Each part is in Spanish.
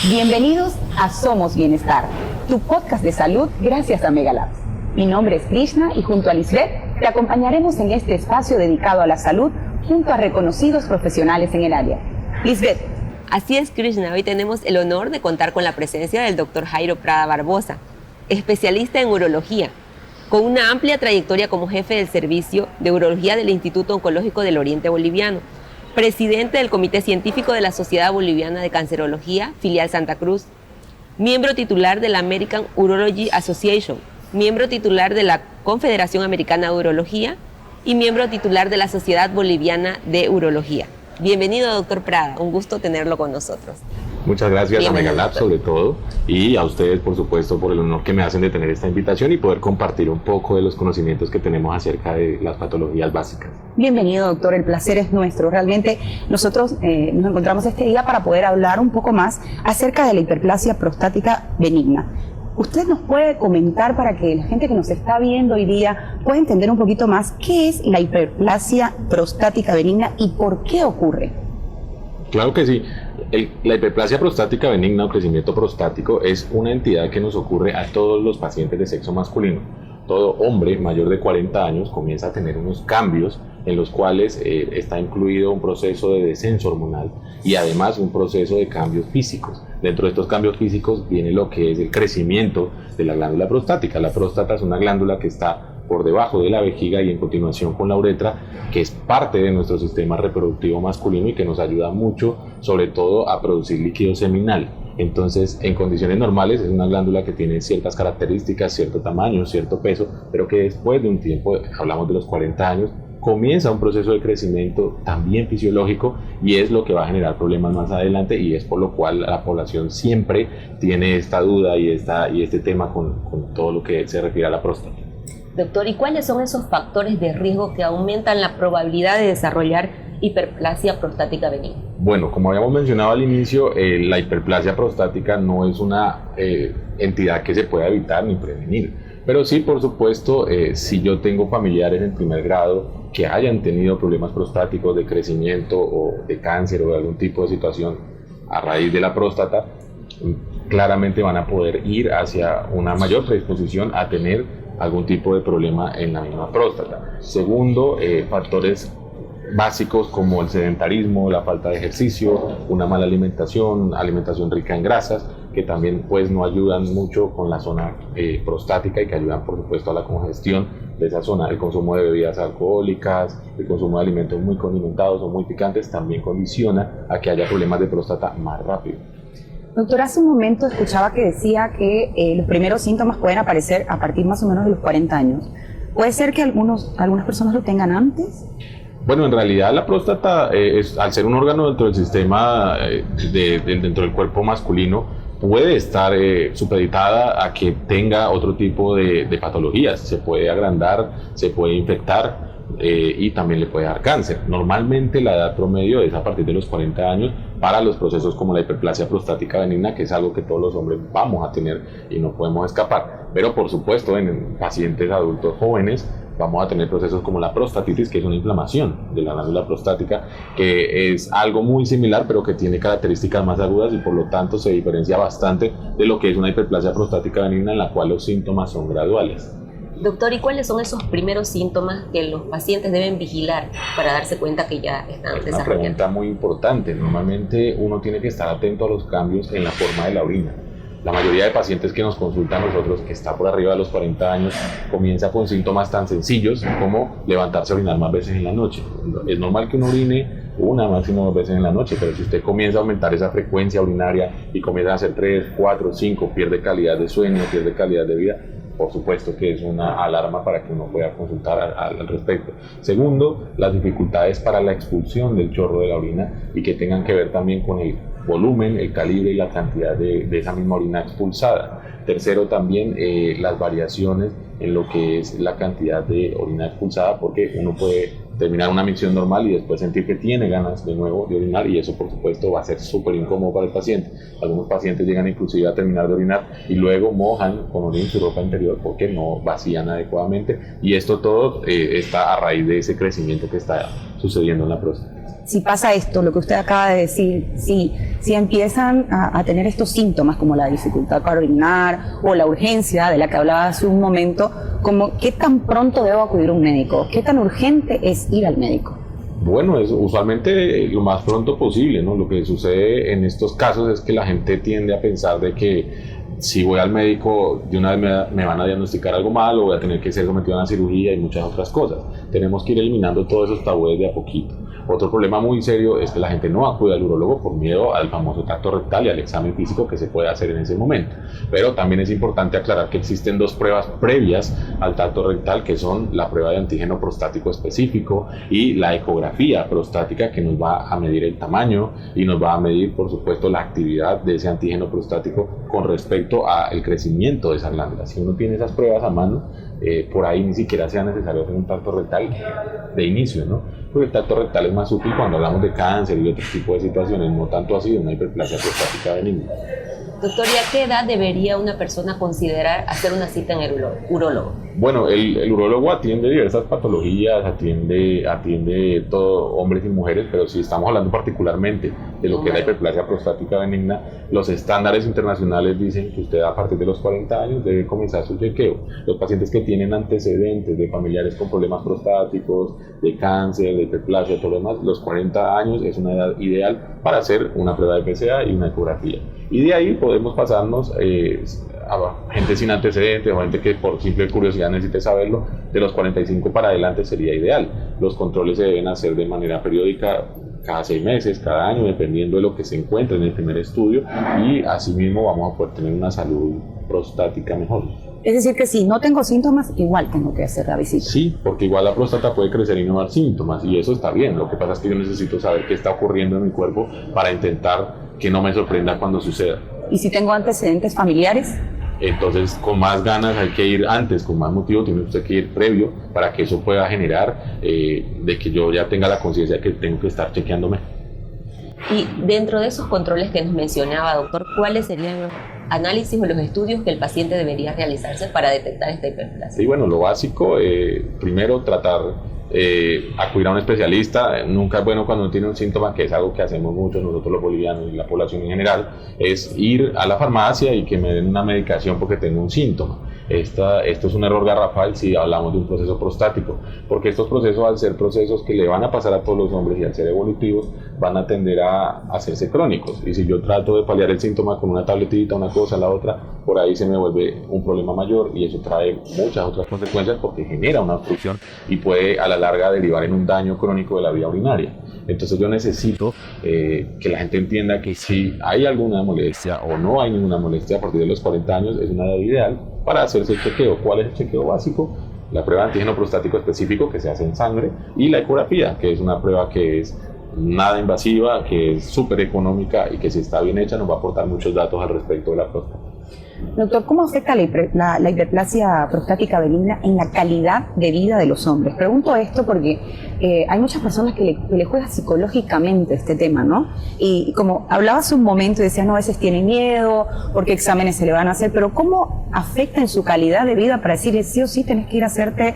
Bienvenidos a Somos Bienestar, tu podcast de salud gracias a Megalabs. Mi nombre es Krishna y junto a Lisbeth te acompañaremos en este espacio dedicado a la salud junto a reconocidos profesionales en el área. Lisbeth. Así es, Krishna. Hoy tenemos el honor de contar con la presencia del Dr. Jairo Prada Barbosa, especialista en urología, con una amplia trayectoria como jefe del servicio de urología del Instituto Oncológico del Oriente Boliviano, presidente del Comité Científico de la Sociedad Boliviana de Cancerología, filial Santa Cruz, miembro titular de la American Urology Association, miembro titular de la Confederación Americana de Urología y miembro titular de la Sociedad Boliviana de Urología. Bienvenido, doctor Prada, un gusto tenerlo con nosotros. Muchas gracias a Megalabs sobre todo, y a ustedes por supuesto por el honor que me hacen de tener esta invitación y poder compartir un poco de los conocimientos que tenemos acerca de las patologías básicas. Bienvenido, doctor, el placer es nuestro. Realmente nosotros nos encontramos este día para poder hablar un poco más acerca de la hiperplasia prostática benigna. ¿Usted nos puede comentar para que la gente que nos está viendo hoy día pueda entender un poquito más qué es la hiperplasia prostática benigna y por qué ocurre? Claro que sí. La hiperplasia prostática benigna o crecimiento prostático es una entidad que nos ocurre a todos los pacientes de sexo masculino. Todo hombre mayor de 40 años comienza a tener unos cambios en los cuales está incluido un proceso de descenso hormonal y además un proceso de cambios físicos. Dentro de estos cambios físicos viene lo que es el crecimiento de la glándula prostática. La próstata es una glándula que está por debajo de la vejiga y en continuación con la uretra, que es parte de nuestro sistema reproductivo masculino y que nos ayuda mucho, sobre todo a producir líquido seminal. Entonces, en condiciones normales es una glándula que tiene ciertas características, cierto tamaño, cierto peso, pero que después de un tiempo, hablamos de los 40 años, comienza un proceso de crecimiento también fisiológico y es lo que va a generar problemas más adelante, y es por lo cual la población siempre tiene esta duda y este tema con todo lo que se refiere a la próstata. Doctor, ¿y cuáles son esos factores de riesgo que aumentan la probabilidad de desarrollar hiperplasia prostática benigna? Bueno, como habíamos mencionado al inicio, la hiperplasia prostática no es una entidad que se pueda evitar ni prevenir. Pero sí, por supuesto, si yo tengo familiares en primer grado que hayan tenido problemas prostáticos de crecimiento o de cáncer o de algún tipo de situación a raíz de la próstata, claramente van a poder ir hacia una mayor predisposición a tener algún tipo de problema en la misma próstata. Segundo, factores básicos como el sedentarismo, la falta de ejercicio, una mala alimentación rica en grasas, que también pues no ayudan mucho con la zona prostática y que ayudan por supuesto a la congestión de esa zona. El consumo de bebidas alcohólicas, el consumo de alimentos muy condimentados o muy picantes también condiciona a que haya problemas de próstata más rápido. Doctor, hace un momento escuchaba que decía que los primeros síntomas pueden aparecer a partir más o menos de los 40 años. ¿Puede ser que algunas personas lo tengan antes? Bueno, en realidad la próstata, al ser un órgano dentro del sistema, dentro del cuerpo masculino, puede estar supeditada a que tenga otro tipo de patologías. Se puede agrandar, se puede infectar y también le puede dar cáncer. Normalmente la edad promedio es a partir de los 40 años para los procesos como la hiperplasia prostática benigna, que es algo que todos los hombres vamos a tener y no podemos escapar. Pero por supuesto en pacientes adultos jóvenes vamos a tener procesos como la prostatitis, que es una inflamación de la glándula prostática, que es algo muy similar, pero que tiene características más agudas y por lo tanto se diferencia bastante de lo que es una hiperplasia prostática benigna, en la cual los síntomas son graduales. Doctor, ¿y cuáles son esos primeros síntomas que los pacientes deben vigilar para darse cuenta que ya están desarrollando? Es una pregunta muy importante. Normalmente uno tiene que estar atento a los cambios en la forma de la orina. La mayoría de pacientes que nos consultan a nosotros, que está por arriba de los 40 años, comienza con síntomas tan sencillos como levantarse a orinar más veces en la noche. Es normal que uno orine una, máximo 2 veces en la noche, pero si usted comienza a aumentar esa frecuencia urinaria y comienza a hacer 3, 4, 5, pierde calidad de sueño, pierde calidad de vida, por supuesto que es una alarma para que uno pueda consultar al respecto. Segundo, las dificultades para la expulsión del chorro de la orina y que tengan que ver también con el volumen, el calibre y la cantidad de esa misma orina expulsada. Tercero, también las variaciones en lo que es la cantidad de orina expulsada, porque uno puede terminar una micción normal y después sentir que tiene ganas de nuevo de orinar, y eso por supuesto va a ser súper incómodo para el paciente. Algunos pacientes llegan inclusive a terminar de orinar y luego mojan con orina su ropa interior porque no vacían adecuadamente, y esto todo está a raíz de ese crecimiento que está sucediendo en la próstata. Si pasa esto, lo que usted acaba de decir, si empiezan a tener estos síntomas como la dificultad para orinar o la urgencia de la que hablaba hace un momento, como ¿qué tan pronto debo acudir a un médico? ¿Qué tan urgente es ir al médico? Bueno, es usualmente lo más pronto posible, ¿no? Lo que sucede en estos casos es que la gente tiende a pensar de que si voy al médico de una vez me van a diagnosticar algo malo, voy a tener que ser sometido a una cirugía y muchas otras cosas. Tenemos que ir eliminando todos esos tabúes de a poquito. Otro problema muy serio es que la gente no acude al urólogo por miedo al famoso tacto rectal y al examen físico que se puede hacer en ese momento. Pero también es importante aclarar que existen dos pruebas previas al tacto rectal, que son la prueba de antígeno prostático específico y la ecografía prostática, que nos va a medir el tamaño y nos va a medir, por supuesto, la actividad de ese antígeno prostático con respecto al crecimiento de esa glándula. Si uno tiene esas pruebas a mano, por ahí ni siquiera sea necesario hacer un tacto rectal de inicio, ¿no? Porque el tacto rectal es más útil cuando hablamos de cáncer y otro tipo de situaciones, no tanto así de una hiperplasia prostática benigna. Doctor, ¿y a qué edad debería una persona considerar hacer una cita en el urólogo? Bueno, el urólogo atiende diversas patologías, atiende todo, hombres y mujeres, pero si estamos hablando particularmente de lo que es la hiperplasia prostática benigna, los estándares internacionales dicen que usted a partir de los 40 años debe comenzar su chequeo. Los pacientes que tienen antecedentes de familiares con problemas prostáticos, de cáncer, de hiperplasia, todo lo demás, los 40 años es una edad ideal para hacer una prueba de PSA y una ecografía. Y de ahí podemos pasarnos a gente sin antecedentes o gente que por simple curiosidad necesite saberlo. De los 45 para adelante sería ideal. Los controles se deben hacer de manera periódica, cada 6 meses, cada año, dependiendo de lo que se encuentre en el primer estudio, y asimismo vamos a poder tener una salud prostática mejor. Es decir, que si no tengo síntomas, igual tengo que hacer la visita. Sí, porque igual la próstata puede crecer y no dar síntomas, y eso está bien. Lo que pasa es que yo necesito saber qué está ocurriendo en mi cuerpo para intentar que no me sorprenda cuando suceda. ¿Y si tengo antecedentes familiares? Entonces, con más ganas hay que ir antes, con más motivo tiene usted que ir previo para que eso pueda generar de que yo ya tenga la conciencia de que tengo que estar chequeándome. Y dentro de esos controles que nos mencionaba, doctor, ¿cuáles serían los análisis o los estudios que el paciente debería realizarse para detectar esta hiperplasia? Sí, bueno, lo básico, primero tratar acudir a un especialista. Nunca es bueno cuando uno tiene un síntoma, que es algo que hacemos mucho nosotros los bolivianos y la población en general, es ir a la farmacia y que me den una medicación porque tengo un síntoma. Esto es un error garrafal si hablamos de un proceso prostático, porque estos procesos, al ser procesos que le van a pasar a todos los hombres y al ser evolutivos, van a tender a hacerse crónicos, y si yo trato de paliar el síntoma con una tabletita, una cosa, la otra, por ahí se me vuelve un problema mayor, y eso trae muchas otras consecuencias porque genera una obstrucción y puede a la larga derivar en un daño crónico de la vía urinaria. Entonces yo necesito que la gente entienda que si hay alguna molestia o no hay ninguna molestia a partir de los 40 años, es una edad ideal para hacerse el chequeo. ¿Cuál es el chequeo básico? La prueba de antígeno prostático específico, que se hace en sangre, y la ecografía, que es una prueba que es nada invasiva, que es súper económica y que, si está bien hecha, nos va a aportar muchos datos al respecto de la próstata. Doctor, ¿cómo afecta la hiperplasia prostática benigna en la calidad de vida de los hombres? Pregunto esto porque hay muchas personas que le juega psicológicamente este tema, ¿no? Y como hablaba hace un momento y decías, no, a veces tienen miedo porque exámenes se le van a hacer, pero ¿cómo afecta en su calidad de vida para decirle sí o sí tenés que ir a hacerte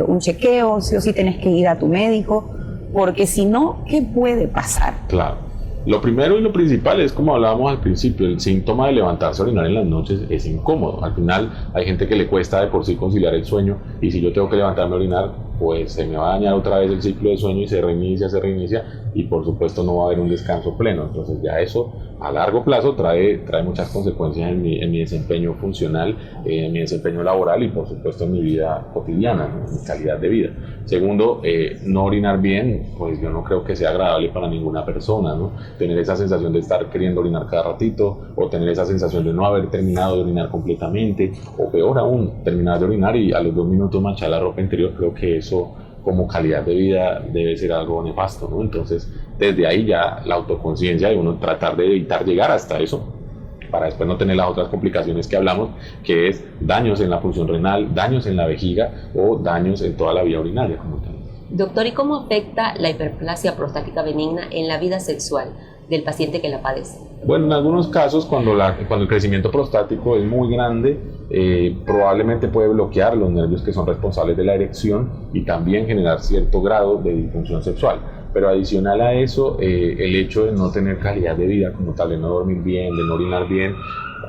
un chequeo, sí o sí tenés que ir a tu médico? Porque si no, ¿qué puede pasar? Claro. Lo primero y lo principal es, como hablábamos al principio, el síntoma de levantarse a orinar en las noches es incómodo. Al final hay gente que le cuesta de por sí conciliar el sueño, y si yo tengo que levantarme a orinar, pues se me va a dañar otra vez el ciclo de sueño y se reinicia, y por supuesto no va a haber un descanso pleno. Entonces ya eso a largo plazo trae muchas consecuencias en mi desempeño funcional, en mi desempeño laboral y por supuesto en mi vida cotidiana, en mi calidad de vida. Segundo, no orinar bien, pues yo no creo que sea agradable para ninguna persona, ¿no? Tener esa sensación de estar queriendo orinar cada ratito, o tener esa sensación de no haber terminado de orinar completamente, o peor aún, terminar de orinar y a los 2 minutos manchar la ropa interior. Creo que eso, como calidad de vida, debe ser algo nefasto, ¿no? Entonces, desde ahí ya la autoconciencia de uno tratar de evitar llegar hasta eso, para después no tener las otras complicaciones que hablamos, que es daños en la función renal, daños en la vejiga o daños en toda la vía urinaria como tal. Doctor, ¿y cómo afecta la hiperplasia prostática benigna en la vida sexual del paciente que la padece? Bueno, en algunos casos, cuando el crecimiento prostático es muy grande, probablemente puede bloquear los nervios que son responsables de la erección y también generar cierto grado de disfunción sexual. Pero adicional a eso, el hecho de no tener calidad de vida como tal, de no dormir bien, de no orinar bien,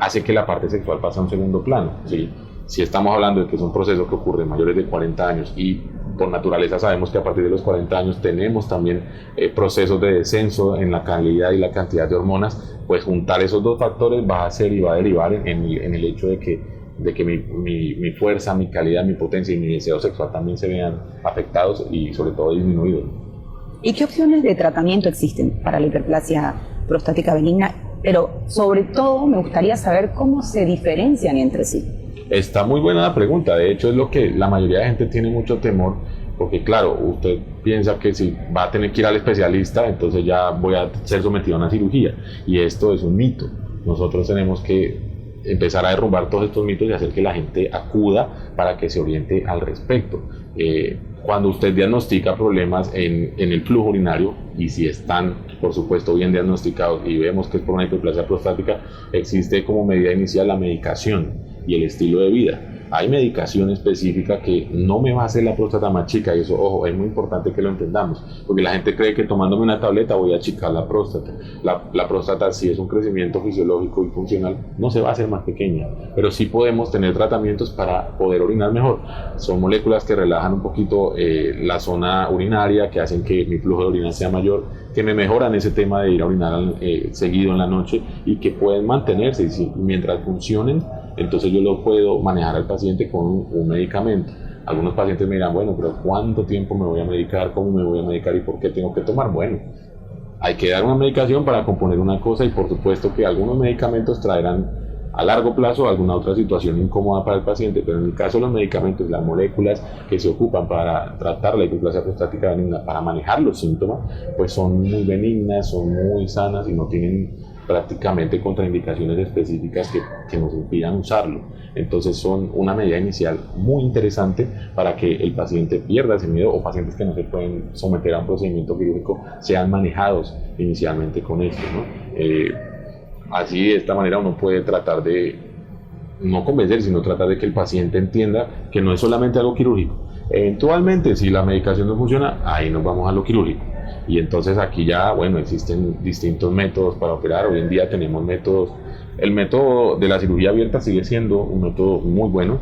hace que la parte sexual pase a un segundo plano, ¿sí? Si estamos hablando de que es un proceso que ocurre en mayores de 40 años y por naturaleza sabemos que a partir de los 40 años tenemos también procesos de descenso en la calidad y la cantidad de hormonas, pues juntar esos dos factores va a hacer y va a derivar en el hecho de que mi fuerza, mi calidad, mi potencia y mi deseo sexual también se vean afectados y sobre todo disminuidos. ¿Y qué opciones de tratamiento existen para la hiperplasia prostática benigna? Pero sobre todo me gustaría saber cómo se diferencian entre sí. Está muy buena la pregunta, de hecho es lo que la mayoría de gente tiene mucho temor, porque claro, usted piensa que si va a tener que ir al especialista, entonces ya voy a ser sometido a una cirugía, y esto es un mito. Nosotros tenemos que empezar a derrumbar todos estos mitos y hacer que la gente acuda para que se oriente al respecto. Cuando usted diagnostica problemas en el flujo urinario, y si están, por supuesto, bien diagnosticados y vemos que es por una hiperplasia prostática, existe como medida inicial la medicación y el estilo de vida. Hay medicación específica que no me va a hacer la próstata más chica, y eso, ojo, es muy importante que lo entendamos, porque la gente cree que tomándome una tableta voy a achicar la próstata. La próstata, si es un crecimiento fisiológico y funcional, no se va a hacer más pequeña, pero sí podemos tener tratamientos para poder orinar mejor. Son moléculas que relajan un poquito la zona urinaria, que hacen que mi flujo de orina sea mayor, que me mejoran ese tema de ir a orinar seguido en la noche y que pueden mantenerse, y mientras funcionen, entonces yo lo puedo manejar al paciente con un medicamento. Algunos pacientes me dirán, bueno, pero ¿cuánto tiempo me voy a medicar? ¿Cómo me voy a medicar? ¿Y por qué tengo que tomar? Bueno, hay que dar una medicación para componer una cosa, y por supuesto que algunos medicamentos traerán a largo plazo alguna otra situación incómoda para el paciente, pero en el caso de los medicamentos, las moléculas que se ocupan para tratar la hiperplasia prostática benigna, para manejar los síntomas, pues son muy benignas, son muy sanas y no tienen prácticamente contraindicaciones específicas que nos impidan usarlo. Entonces son una medida inicial muy interesante para que el paciente pierda ese miedo, o pacientes que no se pueden someter a un procedimiento quirúrgico sean manejados inicialmente con esto, ¿no? Así, de esta manera, uno puede tratar de no convencer, sino tratar de que el paciente entienda que no es solamente algo quirúrgico. Eventualmente, si la medicación no funciona, ahí nos vamos a lo quirúrgico. Y entonces aquí ya, bueno, existen distintos métodos para operar. Hoy en día tenemos métodos. El método de la cirugía abierta sigue siendo un método muy bueno,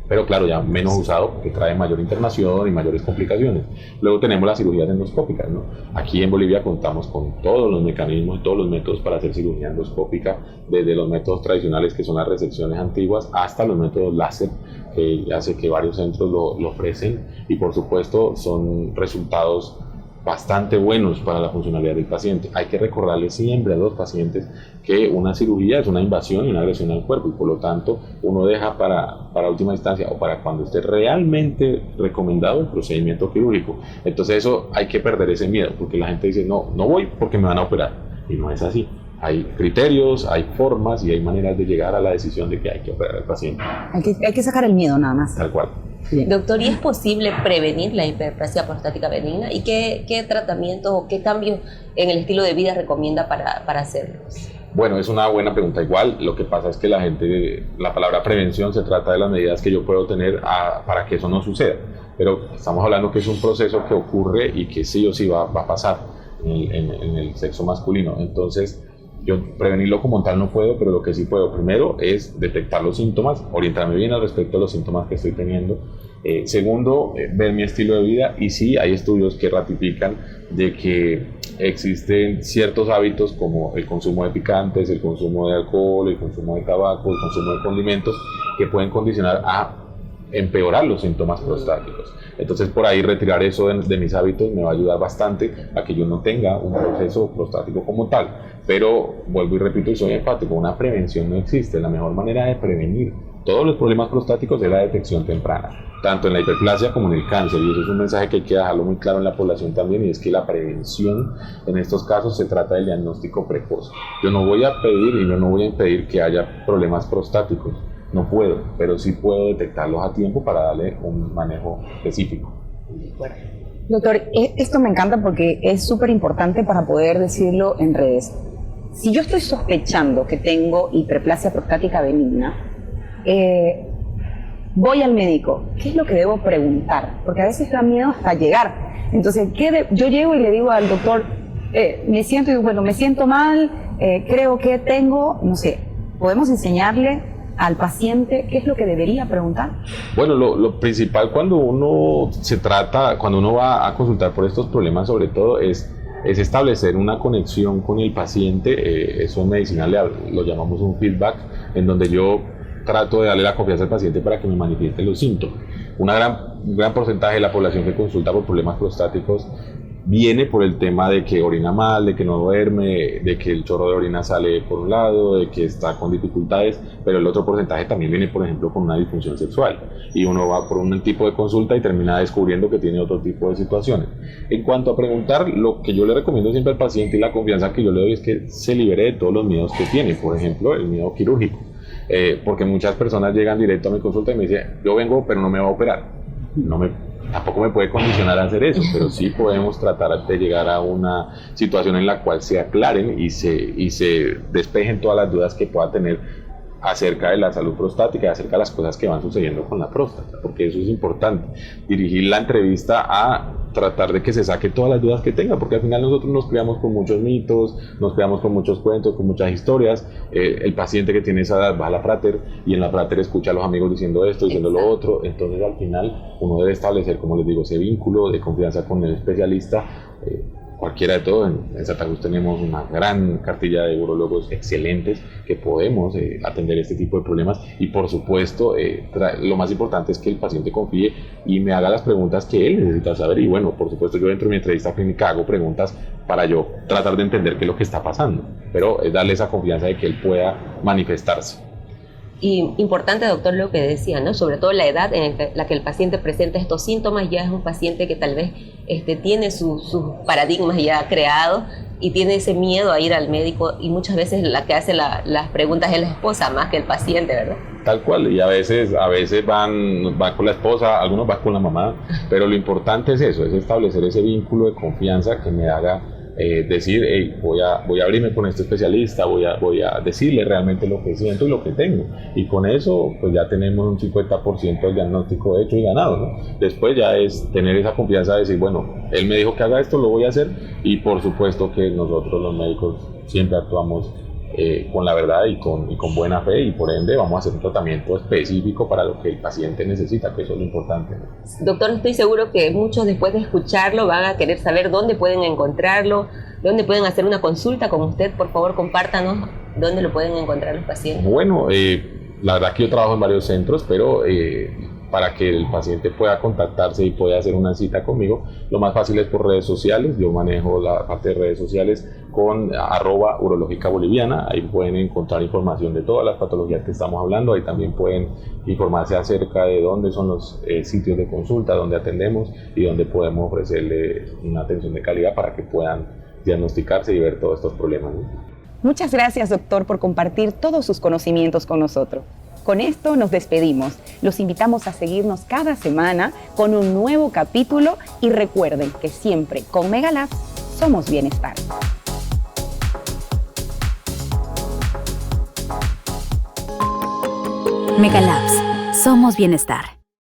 pero claro, ya menos usado, porque trae mayor internación y mayores complicaciones. Luego tenemos las cirugías endoscópicas, ¿no? Aquí en Bolivia contamos con todos los mecanismos y todos los métodos para hacer cirugía endoscópica, desde los métodos tradicionales, que son las resecciones antiguas, hasta los métodos láser, que hace que varios centros lo ofrecen, y por supuesto son resultados bastante buenos para la funcionalidad del paciente. Hay que recordarle siempre a los pacientes que una cirugía es una invasión y una agresión al cuerpo, y por lo tanto uno deja para última instancia, o para cuando esté realmente recomendado, el procedimiento quirúrgico. Entonces eso, hay que perder ese miedo, porque la gente dice no voy porque me van a operar, y no es así. Hay criterios, hay formas y hay maneras de llegar a la decisión de que hay que operar al paciente. Hay que sacar el miedo nada más. Tal cual. Bien. Doctor, ¿y es posible prevenir la hiperplasia prostática benigna? ¿Y qué tratamientos o qué cambios en el estilo de vida recomienda para hacerlos? Bueno, es una buena pregunta. Igual, lo que pasa es que la palabra prevención se trata de las medidas que yo puedo tener para que eso no suceda. Pero estamos hablando que es un proceso que ocurre y que sí o sí va a pasar en el sexo masculino. Entonces, yo prevenirlo como tal no puedo, pero lo que sí puedo primero es detectar los síntomas, orientarme bien al respecto de los síntomas que estoy teniendo. Segundo, ver mi estilo de vida, y sí, hay estudios que ratifican de que existen ciertos hábitos como el consumo de picantes, el consumo de alcohol, el consumo de tabaco, el consumo de condimentos, que pueden condicionar a empeorar los síntomas prostáticos. Entonces, por ahí retirar eso de mis hábitos me va a ayudar bastante a que yo no tenga un proceso prostático como tal. Pero vuelvo y repito y soy enfático, una prevención no existe. La mejor manera de prevenir todos los problemas prostáticos es la detección temprana, tanto en la hiperplasia como en el cáncer, y eso es un mensaje que hay que dejarlo muy claro en la población también, y es que la prevención en estos casos se trata del diagnóstico precoz. Yo no voy a pedir y yo no voy a impedir que haya problemas prostáticos, no puedo, pero sí puedo detectarlos a tiempo para darle un manejo específico. Doctor, esto me encanta porque es súper importante para poder decirlo en redes. Si yo estoy sospechando que tengo hiperplasia prostática benigna, voy al médico, ¿qué es lo que debo preguntar? Porque a veces da miedo hasta llegar. Entonces, yo llego y le digo al doctor, me siento mal, creo que tengo, no sé, ¿podemos enseñarle al paciente qué es lo que debería preguntar? Bueno, lo principal cuando uno va a consultar por estos problemas, sobre todo, es establecer una conexión con el paciente. Eso en medicina lo llamamos un feedback, en donde yo trato de darle la confianza al paciente para que me manifieste los síntomas. Un gran porcentaje de la población que consulta por problemas prostáticos viene por el tema de que orina mal, de que no duerme, de que el chorro de orina sale por un lado, de que está con dificultades, pero el otro porcentaje también viene, por ejemplo, con una disfunción sexual. Y uno va por un tipo de consulta y termina descubriendo que tiene otro tipo de situaciones. En cuanto a preguntar, lo que yo le recomiendo siempre al paciente y la confianza que yo le doy es que se libere de todos los miedos que tiene, por ejemplo, el miedo quirúrgico. Porque muchas personas llegan directo a mi consulta y me dicen, yo vengo pero no me va a operar. Tampoco me puede condicionar a hacer eso, pero sí podemos tratar de llegar a una situación en la cual se aclaren y se despejen todas las dudas que pueda tener acerca de la salud prostática y acerca de las cosas que van sucediendo con la próstata, porque eso es importante, dirigir la entrevista a tratar de que se saque todas las dudas que tenga, porque al final nosotros nos creamos con muchos mitos, nos creamos con muchos cuentos, con muchas historias. El paciente que tiene esa edad va a la Frater y en la Frater escucha a los amigos diciendo esto, diciendo lo otro, entonces al final uno debe establecer, como les digo, ese vínculo de confianza con el especialista. Cualquiera de todo, en Santa Cruz tenemos una gran cartilla de urólogos excelentes que podemos atender este tipo de problemas y por supuesto lo más importante es que el paciente confíe y me haga las preguntas que él necesita saber y bueno, por supuesto yo dentro de mi entrevista clínica hago preguntas para yo tratar de entender qué es lo que está pasando, pero es darle esa confianza de que él pueda manifestarse. Y importante, doctor, lo que decía, ¿no? Sobre todo la edad en la que el paciente presenta estos síntomas, ya es un paciente que tal vez tiene sus paradigmas ya creados y tiene ese miedo a ir al médico y muchas veces la que hace las preguntas es la esposa más que el paciente, ¿verdad? Tal cual, y a veces van con la esposa, algunos van con la mamá, pero lo importante es eso, es establecer ese vínculo de confianza que me haga decir, hey, voy a abrirme con este especialista, voy a decirle realmente lo que siento y lo que tengo. Y con eso, pues ya tenemos un 50% del diagnóstico hecho y ganado, ¿no? Después ya es tener esa confianza de decir, bueno, él me dijo que haga esto, lo voy a hacer. Y por supuesto que nosotros los médicos siempre actuamos con la verdad y con buena fe y por ende vamos a hacer un tratamiento específico para lo que el paciente necesita, que eso es lo importante. Doctor, estoy seguro que muchos después de escucharlo van a querer saber dónde pueden encontrarlo, dónde pueden hacer una consulta con usted. Por favor, compártanos dónde lo pueden encontrar los pacientes. Bueno, la verdad que yo trabajo en varios centros, pero para que el paciente pueda contactarse y pueda hacer una cita conmigo, lo más fácil es por redes sociales. Yo manejo la parte de redes sociales con @urológica boliviana. Ahí pueden encontrar información de todas las patologías que estamos hablando. Ahí también pueden informarse acerca de dónde son los sitios de consulta, dónde atendemos y dónde podemos ofrecerle una atención de calidad para que puedan diagnosticarse y ver todos estos problemas, ¿no? Muchas gracias, doctor, por compartir todos sus conocimientos con nosotros. Con esto nos despedimos. Los invitamos a seguirnos cada semana con un nuevo capítulo y recuerden que siempre con Megalabs somos bienestar. Megalabs, somos bienestar.